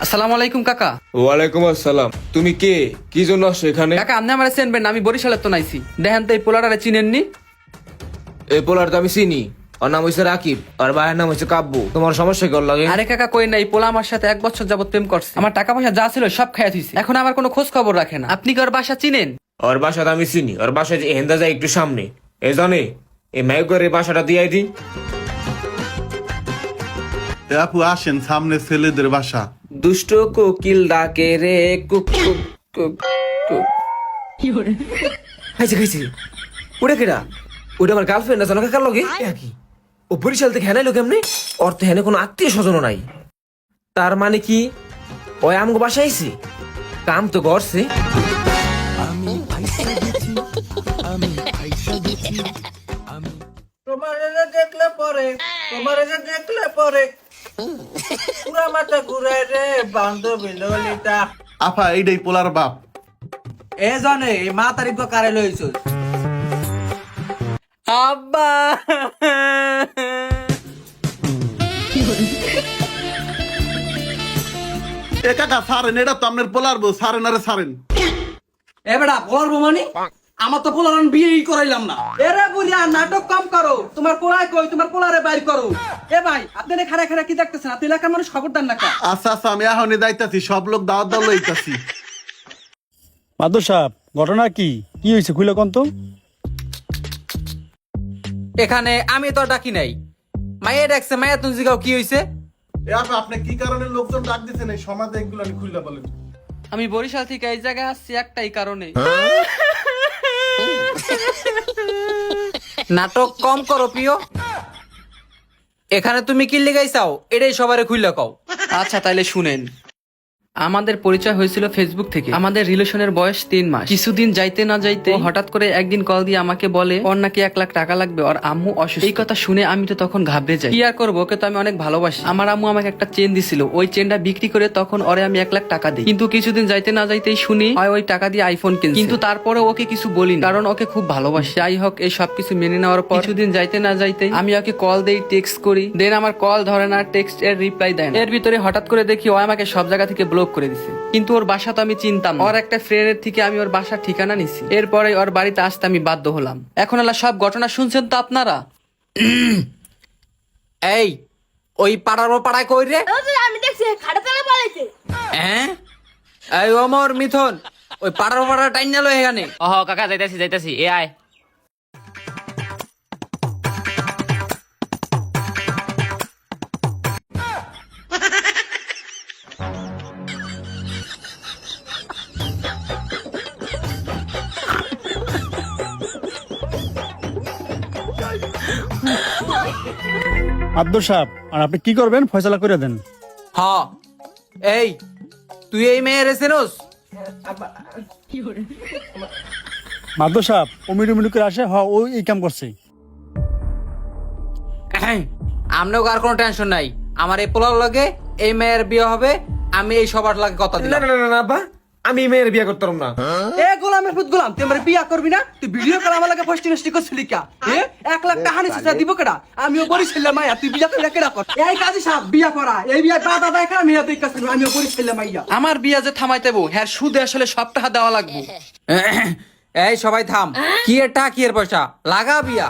আসসালামু আলাইকুম কাকা। ওয়ালাইকুম আসসালাম। তুমি কে, কি জন্য আসছো এখানে? কাকা আপনি আমার চিনবেন না, আমি বরিশালের তো নাইছি। দেখেন তো এই পোলাটারে চিনেননি? এই পোলার তো আমি চিনি। ওর নাম হয়েছে রাকিব, আর ভাইয়ের নাম হয়েছে কাব্য। তোমার সমস্যা কি ওর লাগে? আরে কাকা কই না, এই পোলা আমার সাথে 1 বছর যাবত প্রেম করছে। আমার টাকা পয়সা যা ছিল সব খাইয়া থইছে, এখন আমার কোনো খোঁজ খবর রাখে না। আপনি কি ওর বাসা চিনেন? ওর বাসা তো আমি চিনি। ওর বাসা যে হেন্দা যায় একটু সামনে। এই জানে এই মাইকের বাসাটা দিয়ে দিই। আপু আসেন, সামনে ছেলেদের বাসা। দুষ্ট কোকিল ডাকে রে কুক কুক কুক কুক। খাইছে খাইছে। ওটা কেডা? ওটা আমার গার্লফ্রেন্ড আছে না কাকার লগে? কি ও বরিশাল থেকে হেনাইলো কেমনে? ওর তো হেনে কোনো আত্মীয় স্বজন নাই। তার মানে কি ওই আমগো বাসায় আইছে? কাম তো করছে। দেখলে পরে পুরা মাথা ঘুরায় রে বান্ধবী ললিতা। আপা এইটাই পোলার বাপ। এ জানে এই মা তারিখ কারে লইছ? আব্বা এ কাকা সারেন, এটা তো আপনার পোলার বউ। সারেন আরে সারেন। এ বেটা পোলার বমানি, আমার তো পোলার বিয়েই করাইলাম না। এরে বুড়িয়া নাটক কম করো, তোমার পোলায় কই, তোমার পোলারে বাইর করো। এ ভাই আপনি খাড়া খাড়া কি দেখতেছেন? আপনি এলাকার মানুষ খবরদার না কা। আচ্ছা আচ্ছা, আমি এখনই যাইতাছি। সব লোক দাওয়াত দাও লইতাছি। মাদুর সাহেব, ঘটনা কি কি হয়েছে খুলে কোন তো? এখানে আমি তো ডাকি নাই, মাইয়া ডাকছে। মাইয়া তুমি জিগাও কি হইছে? এ আপা, আপনি কি কারণে লোকজন ডাক দিছেন এই সমাজে, এগুলো আমি খুললা বলেন। আমি বরিশাল থেকে এই জায়গায় আসছি একটাই কারণে। নাটক কম করো প্রিয়। এখানে তুমি কি লিগাইছাও এটাই সবারে খুইলা কও। আচ্ছা তাইলে শুনেন, আমাদের পরিচয় হয়েছিল ফেসবুক থেকে। আমাদের রিলেশনের বয়স 3 মাস। কিছুদিন যাইতে না যাইতে ও হঠাৎ করে একদিন কল দিয়ে আমাকে বলে ওর নাকি 1 লাখ টাকা লাগবে, ওর আম্মু অসুস্থ। এই কথা শুনে আমি তো তখন ঘাবড়ে যাই। কি আর করবো, ওকে তো আমি অনেক ভালোবাসি। আমার আম্মু আমাকে একটা চেন দিছিল, ওই চেনটা বিক্রি করে তখন ওরে আমি 1 লাখ টাকা দিই। কিন্তু কিছুদিন যাইতে না যাইতেই শুনি হয় ওই টাকা দিয়ে আইফোন কিনছে। কিন্তু তারপরে ওকে কিছু বলি না, কারণ ওকে খুব ভালোবাসি। যাই হোক, এই সবকিছু মেনে নেওয়ার পর কিছুদিন যাইতে না যাইতেই আমি ওকে কল দেই, টেক্সট করি। দেন আমার কল ধরে না, টেক্সট এর রিপ্লাই দেয় না। এর ভিতরে হঠাৎ করে দেখি ও আমাকে সব জায়গা থেকে ব্লক করে দিছে। কিন্তু ওর বাসা তো আমি চিনতাম না। ওর একটা ফ্রেন্ডের থেকে আমি ওর বাসার ঠিকানা নিছি। এরপরে ওর বাড়িতে আসতে আমি বাধ্য হলাম। এখন আল্লাহ সব ঘটনা শুনছেন তো আপনারা। এই ওই পাড়ার পাড়ায় কই রে? আমি দেখছি খাড়া তলা পালাইছে। হ্যাঁ এই ওমর মিথুন, ওই পাড়ার পাড়া টাইন না লো এখানে। ওহ কাকা, যাইতাছি যাইতাছি, এ আয়। মাদুর সাহেব, আর আপনি কি করবেন ফয়সালা করে দেন। হ এই তুই এই মেয়ের এসেনোস? মাদুর সাহেব ও মিটু মিটু করে আসে, ও এই কাম করছে। আমরাও আর কোনো টেনশন নাই। আমার এই পোলার লাগে এই মেয়ের বিয়ে হবে। আমি এই সবার লাগে কথা না দিলাম। না না না আব্বা, আমি এই মেয়ের বিয়ে করতাম না। এ গোলামের পুত গোলাম, তুই আমার বিয়া করবি না? তুই ভিডিও কল আমার লাগে পোস্টিং স্টিক করছিলি কা? এ 1 লাখ টাকা নিছিস, দিব কেডা? আমিও বরিশালের মাইয়া, তুই বিয়া করলে কেডা কর? এই কাজী সাহেব বিয়া করা, এই বিয়া দাদা দেখে আমি হাতে কাছে, আমিও বরিশালের মাইয়া। আমার বিয়া যে থামাইতেবো, হ্যাঁ সুদে আসলে সব টাকা দেওয়া লাগবে। এই সবাই থাম। কি এর টাকা কি এর পয়সা লাগা বিয়া।